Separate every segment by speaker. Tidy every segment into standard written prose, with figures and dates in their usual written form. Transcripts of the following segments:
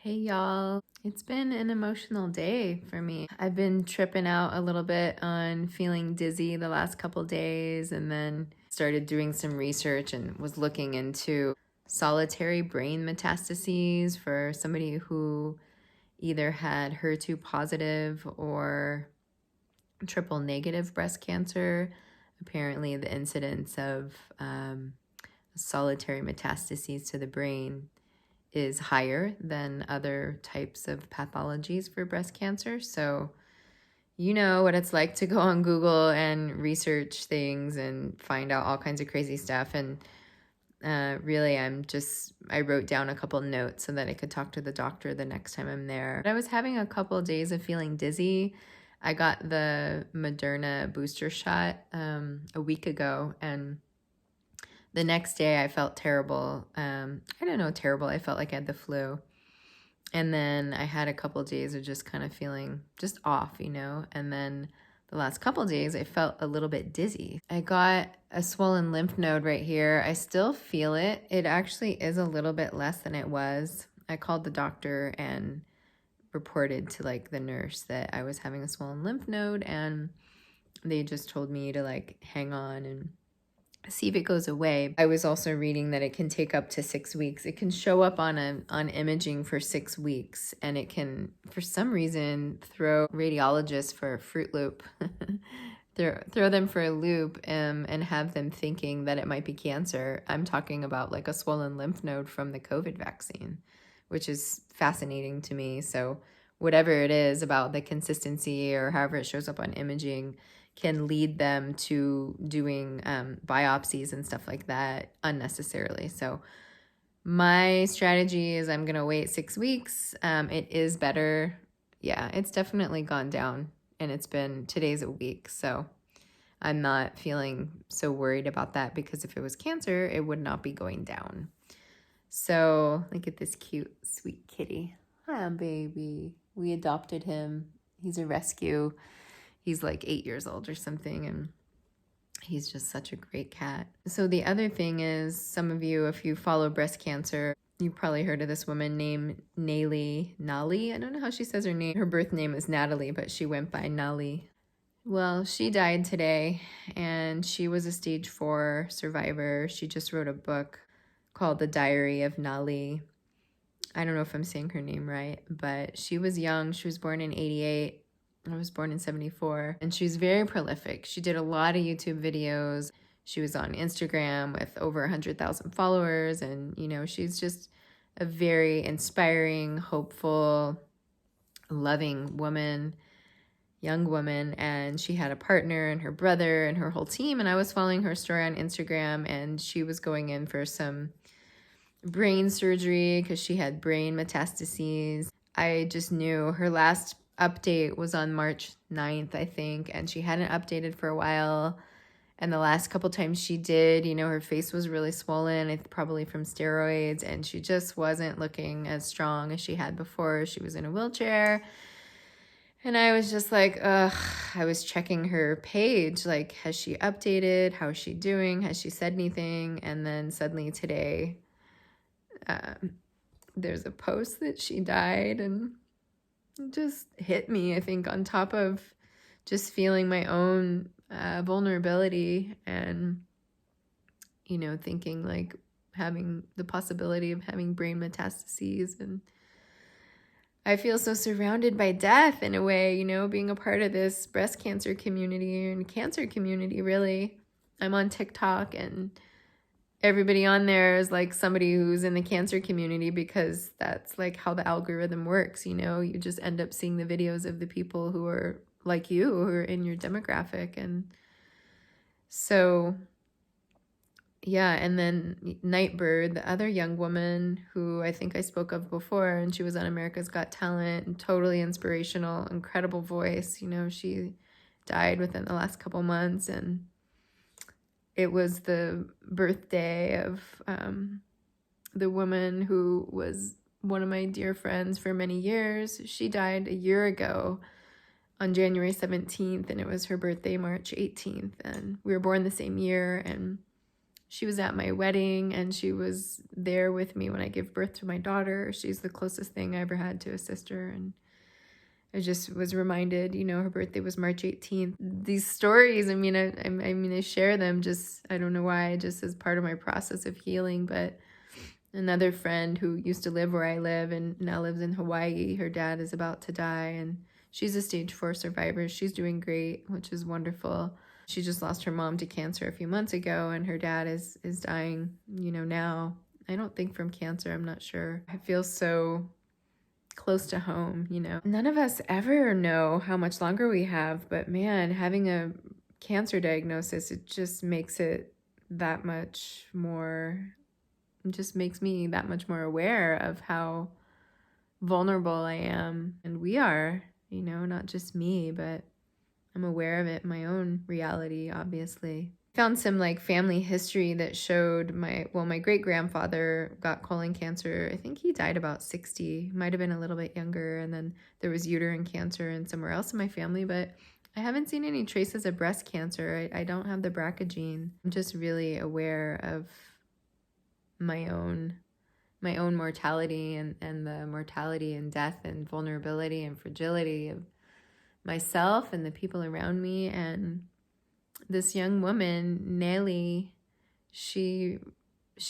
Speaker 1: Hey y'all, it's been an emotional day for me. I've been tripping out a little bit on feeling dizzy the last couple days, and then started doing some research and was looking into solitary brain metastases for somebody who either had HER2 positive or triple negative breast cancer. Apparently the incidence of solitary metastases to the brain is higher than other types of pathologies for breast cancer. So you know what it's like to go on Google and research things and find out all kinds of crazy stuff. And really, I wrote down a couple notes so that I could talk to the doctor the next time I'm there. I was having a couple of days of feeling dizzy. I got the Moderna booster shot a week ago, and the next day I felt terrible. Terrible. I felt like I had the flu. And then I had a couple of days of just kind of feeling just off, And then the last couple of days I felt a little bit dizzy. I got a swollen lymph node right here. I still feel it. It actually is a little bit less than it was. I called the doctor and reported to the nurse that I was having a swollen lymph node, and they just told me to hang on and see if it goes away. I was also reading that it can take up to 6 weeks. It can show up on imaging for 6 weeks, and it can, for some reason, throw radiologists for a Fruit Loop. throw them for a loop and have them thinking that it might be cancer. I'm talking about a swollen lymph node from the COVID vaccine, which is fascinating to me. So whatever it is about the consistency or however it shows up on imaging can lead them to doing biopsies and stuff like that unnecessarily. So my strategy is I'm going to wait 6 weeks. It is better. Yeah, it's definitely gone down, and today's a week. So I'm not feeling so worried about that, because if it was cancer, it would not be going down. So look at this cute, sweet kitty. Hi, baby. We adopted him. He's a rescue. He's 8 years old or something, and he's just such a great cat. So the other thing is, some of you, if you follow breast cancer, you probably heard of this woman named Nalie. I don't know how she says her name. Her birth name is Natalie, but she went by Nalie. Well, she died today, and she was a stage 4 survivor. She just wrote a book called The Diary of Nalie. I don't know if I'm saying her name right, but she was young. She was born in 88. I was born in 74, and she's very prolific. She did a lot of YouTube videos. She was on Instagram with over 100,000 followers, and, she's just a very inspiring, hopeful, loving young woman, and she had a partner and her brother and her whole team, and I was following her story on Instagram, and she was going in for some brain surgery because she had brain metastases. I just knew her last update was on March 9th, I think, and she hadn't updated for a while. And the last couple times she did, her face was really swollen, probably from steroids, and she just wasn't looking as strong as she had before. She was in a wheelchair. And I was just ugh. I was checking her page, has she updated? How is she doing? Has she said anything? And then suddenly today, there's a post that she died, and it just hit me, I think, on top of just feeling my own vulnerability and, thinking having the possibility of having brain metastases. And I feel so surrounded by death in a way, being a part of this breast cancer community and cancer community, really. I'm on TikTok, and everybody on there is somebody who's in the cancer community, because that's how the algorithm works. You just end up seeing the videos of the people who are like you, who are in your demographic. And so, yeah. And then Nightbird, the other young woman who I think I spoke of before, and she was on America's Got Talent, and totally inspirational, incredible voice. She died within the last couple months, and it was the birthday of the woman who was one of my dear friends for many years. She died a year ago on January 17th, and it was her birthday, March 18th. And we were born the same year, and she was at my wedding, and she was there with me when I gave birth to my daughter. She's the closest thing I ever had to a sister, and I just was reminded, her birthday was March 18th. These stories, I share them just, I don't know why, just as part of my process of healing. But another friend who used to live where I live and now lives in Hawaii, her dad is about to die, and she's a stage 4 survivor. She's doing great, which is wonderful. She just lost her mom to cancer a few months ago, and her dad is dying, now. I don't think from cancer, I'm not sure. I feel so close to home, None of us ever know how much longer we have, but man, having a cancer diagnosis, it just makes it that much more, it just makes me that much more aware of how vulnerable I am. And we are, not just me, but I'm aware of it in my own reality, obviously. Found some family history that showed my great-grandfather got colon cancer. I think he died about 60, might have been a little bit younger. And then there was uterine cancer and somewhere else in my family, but I haven't seen any traces of breast cancer. I don't have the BRCA gene. I'm just really aware of my own mortality and the mortality and death and vulnerability and fragility of myself and the people around me. And this young woman, Nalie, she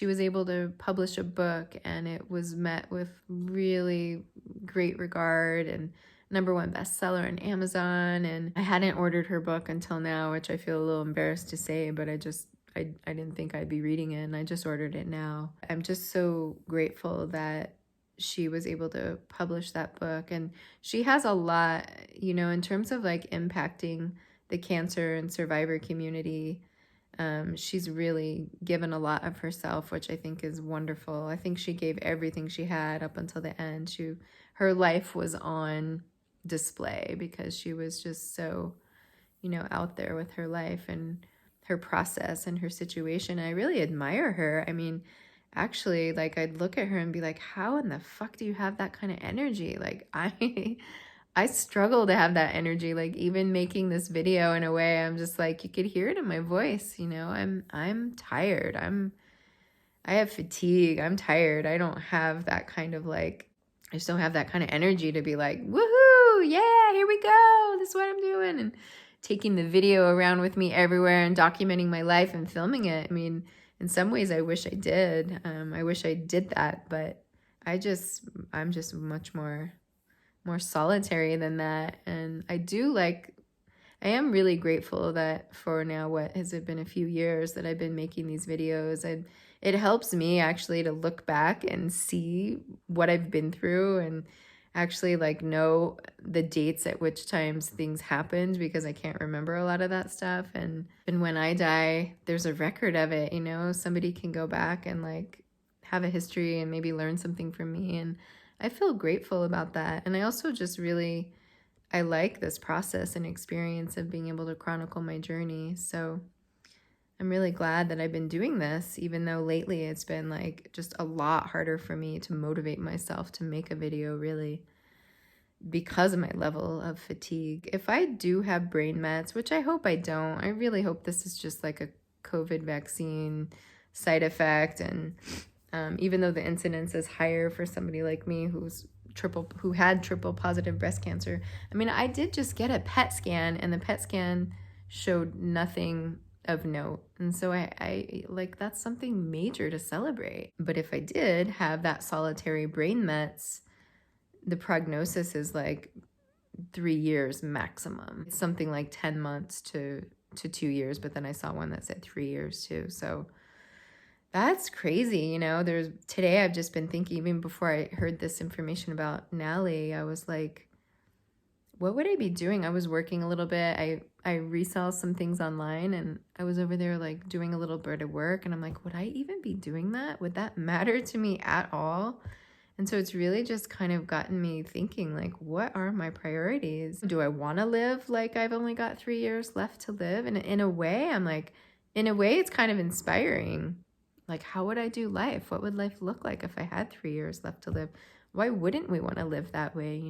Speaker 1: was able to publish a book, and it was met with really great regard and #1 bestseller on Amazon. And I hadn't ordered her book until now, which I feel a little embarrassed to say, but I didn't think I'd be reading it, and I just ordered it now. I'm just so grateful that she was able to publish that book. And she has a lot, in terms of impacting the cancer and survivor community. She's really given a lot of herself, which I think is wonderful. I think she gave everything she had up until the end. Her life was on display because she was just so, out there with her life and her process and her situation. I really admire her. Actually, I'd look at her and be like, how in the fuck do you have that kind of energy? I struggle to have that energy. Even making this video, in a way, I'm just you could hear it in my voice, I'm tired. I have fatigue. I'm tired. I don't have that kind of I just don't have that kind of energy to be woohoo, yeah, here we go. This is what I'm doing. And taking the video around with me everywhere and documenting my life and filming it. In some ways, I wish I did. I wish I did that, but I'm just much more solitary than that. And I am really grateful that for now, what has it been, a few years that I've been making these videos, and it helps me actually to look back and see what I've been through, and actually know the dates at which times things happened, because I can't remember a lot of that stuff. And when I die, there's a record of it, somebody can go back and have a history and maybe learn something from me. And I feel grateful about that. And I also just really, I like this process and experience of being able to chronicle my journey. So I'm really glad that I've been doing this, even though lately it's been just a lot harder for me to motivate myself to make a video, really, because of my level of fatigue. If I do have brain mets, which I hope I don't, I really hope this is just a COVID vaccine side effect. And even though the incidence is higher for somebody like me who had triple positive breast cancer. I did just get a PET scan, and the PET scan showed nothing of note. And so I that's something major to celebrate. But if I did have that solitary brain mets, the prognosis is 3 years maximum. It's something 10 months to 2 years, but then I saw one that said 3 years too. So that's crazy. Today I've just been thinking, even before I heard this information about Nalie, I was what would I be doing? I was working a little bit. I resell some things online, and I was over there doing a little bit of work, and I'm would I even be doing that? Would that matter to me at all? And so it's really just kind of gotten me thinking, what are my priorities? Do I want to live I've only got 3 years left to live? And in a way, in a way, it's kind of inspiring. How would I do life? What would life look like if I had 3 years left to live? Why wouldn't we want to live that way,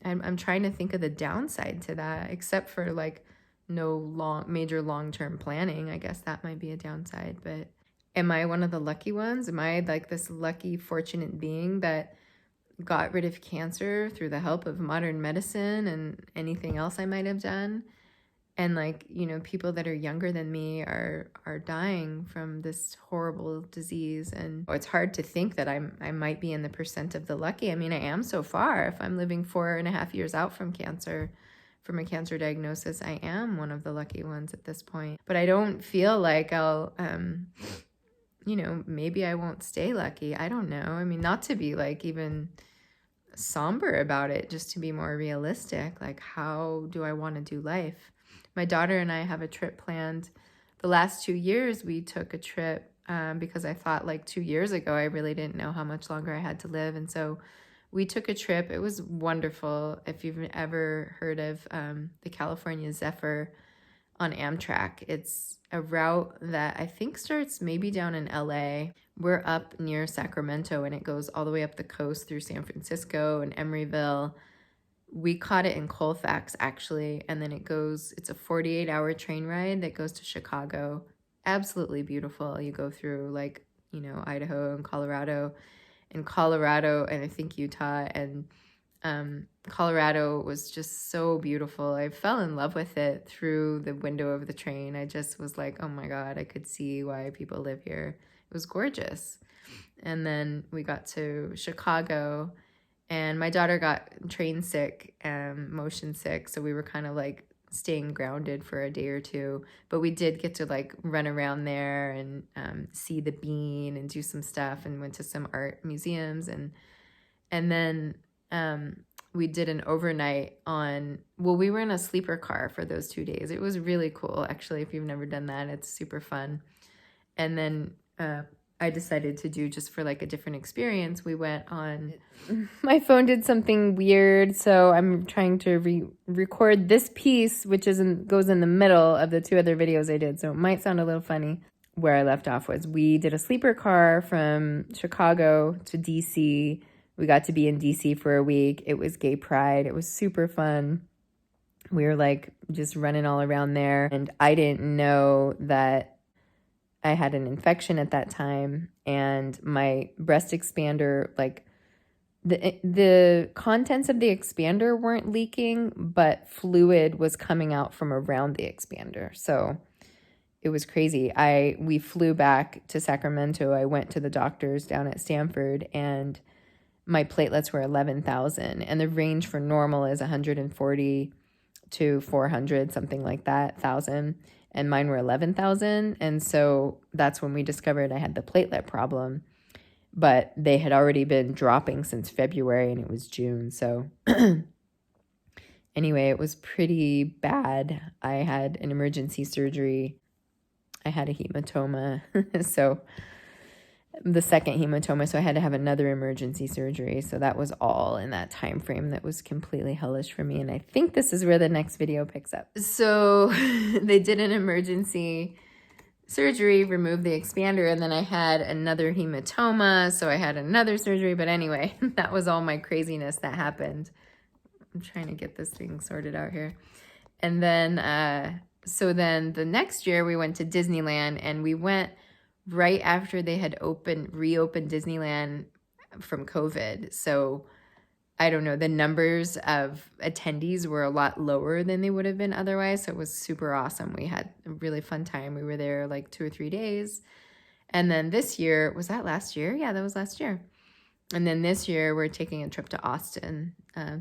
Speaker 1: I'm trying to think of the downside to that, except for major long-term planning. I guess that might be a downside, but am I one of the lucky ones? Am I like this lucky, fortunate being that got rid of cancer through the help of modern medicine and anything else I might have done? And like, you know, people that are younger than me are dying from this horrible disease. And it's hard to think that I might be in the percent of the lucky. I mean, I am so far. If I'm living 4.5 years out from cancer, from a cancer diagnosis, I am one of the lucky ones at this point. But I don't feel like I'll, you know, maybe I won't stay lucky. I don't know. I mean, not to be like even somber about it, just to be more realistic. Like, how do I want to do life? My daughter and I have a trip planned. The last 2 years, we took a trip because I thought like 2 years ago, I really didn't know how much longer I had to live. And so we took a trip. It was wonderful. If you've ever heard of the California Zephyr on Amtrak, it's a route that I think starts maybe down in LA. We're up near Sacramento and it goes all the way up the coast through San Francisco and Emeryville. We caught it in Colfax, actually, and then it's a 48-hour train ride that goes to Chicago. Absolutely beautiful. You go through, like, you know, Idaho and Colorado, and I think Utah, and Colorado was just so beautiful. I fell in love with it through the window of the train. I just was like, oh my God, I could see why people live here. It was gorgeous. And then we got to Chicago, and my daughter got train sick, motion sick, so we were kind of like staying grounded for a day or two. But we did get to like run around there and see the Bean and do some stuff, and went to some art museums, and then we did an overnight we were in a sleeper car for those 2 days. It was really cool, actually. If you've never done that, it's super fun. And then I decided to do, just for like a different experience, we went on, my phone did something weird, so I'm trying to record this piece, which goes in the middle of the 2 other videos I did, so it might sound a little funny. Where I left off was we did a sleeper car from Chicago to DC. We got to be in DC for a week. It was Gay Pride. It was super fun. We were like just running all around there, and I didn't know that I had an infection at that time, and my breast expander, like the contents of the expander weren't leaking, but fluid was coming out from around the expander. So it was crazy. We flew back to Sacramento. I went to the doctors down at Stanford, and my platelets were 11,000, and the range for normal is 140 to 400, something like that, thousand. And mine were 11,000. And so that's when we discovered I had the platelet problem. But they had already been dropping since February, and it was June. So anyway, it was pretty bad. I had an emergency surgery. I had a hematoma. So the second hematoma, so I had to have another emergency surgery. So that was all in that time frame. That was completely hellish for me, and I think this is where the next video picks up. So they did an emergency surgery, removed the expander, and then I had another hematoma, so I had another surgery. But anyway, that was all my craziness that happened. I'm trying to get this thing sorted out here. And then so then the next year we went to Disneyland, and we went right after they had reopened Disneyland from COVID. So I don't know, the numbers of attendees were a lot lower than they would have been otherwise. So it was super awesome. We had a really fun time. We were there like 2 or 3 days. And then this year, was that last year? Yeah, that was last year. And then this year we're taking a trip to Austin,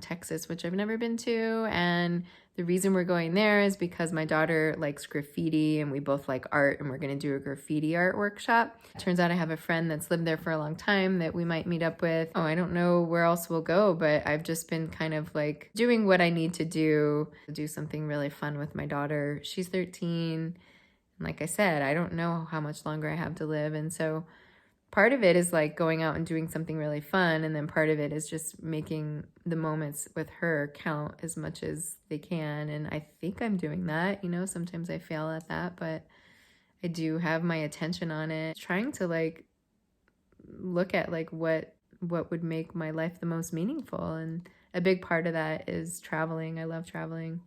Speaker 1: Texas, which I've never been to. And the reason we're going there is because my daughter likes graffiti, and we both like art, and we're going to do a graffiti art workshop. Turns out I have a friend that's lived there for a long time that we might meet up with. Oh, I don't know where else we'll go, but I've just been kind of like doing what I need to do something really fun with my daughter. She's 13. And like I said, I don't know how much longer I have to live. And so part of it is like going out and doing something really fun, and then part of it is just making the moments with her count as much as they can. And I think I'm doing that. You know, sometimes I fail at that, but I do have my attention on it, trying to like look at like what would make my life the most meaningful. And a big part of that is traveling. I love traveling.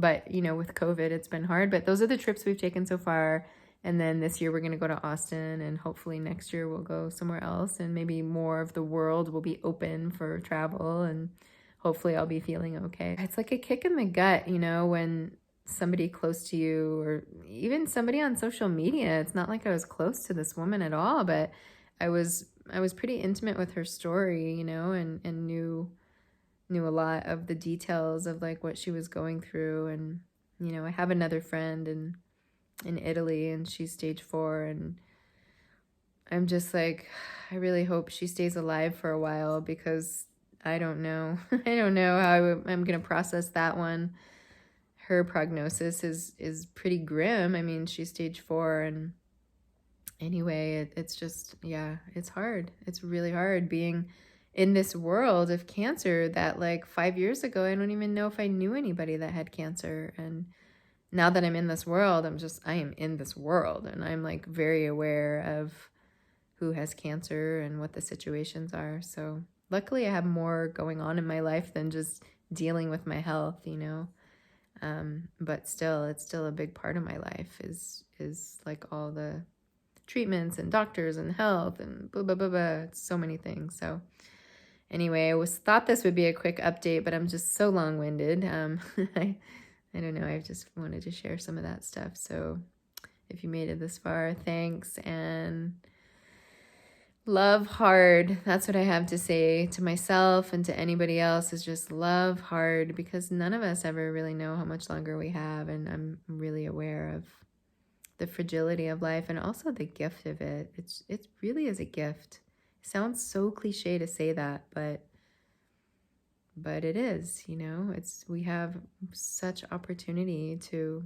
Speaker 1: But, you know, with COVID, it's been hard. But those are the trips we've taken so far. And then this year we're going to go to Austin, and hopefully next year we'll go somewhere else, and maybe more of the world will be open for travel, and hopefully I'll be feeling okay. It's like a kick in the gut, you know, when somebody close to you, or even somebody on social media. It's not like I was close to this woman at all, but I was pretty intimate with her story, you know, and knew a lot of the details of like what she was going through. And you know, I have another friend in Italy, and she's stage 4, and I'm just like, I really hope she stays alive for a while, because I don't know. I don't know how I'm going to process that one. Her prognosis is pretty grim. I mean, she's stage 4, and anyway, it's just, yeah, it's hard. It's really hard being in this world of cancer that like 5 years ago, I don't even know if I knew anybody that had cancer. And now that I'm in this world, I am in this world, and I'm like very aware of who has cancer and what the situations are. So luckily I have more going on in my life than just dealing with my health, you know. But still, it's still a big part of my life is like all the treatments and doctors and health and blah, blah, blah, blah. It's so many things. So anyway, I thought this would be a quick update, but I'm just so long-winded. I don't know. I just wanted to share some of that stuff. So if you made it this far, thanks, and love hard. That's what I have to say to myself and to anybody else, is just love hard, because none of us ever really know how much longer we have. And I'm really aware of the fragility of life, and also the gift of it. It really is a gift. It sounds so cliche to say that, but it is, you know. We have such opportunity to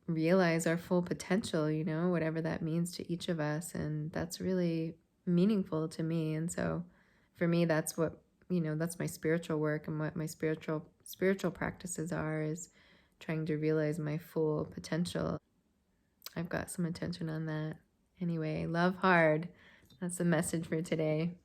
Speaker 1: realize our full potential, you know, whatever that means to each of us. And that's really meaningful to me. And so for me, that's what, you know, that's my spiritual work, and what my spiritual practices are, is trying to realize my full potential. I've got some attention on that. Anyway, love hard. That's the message for today.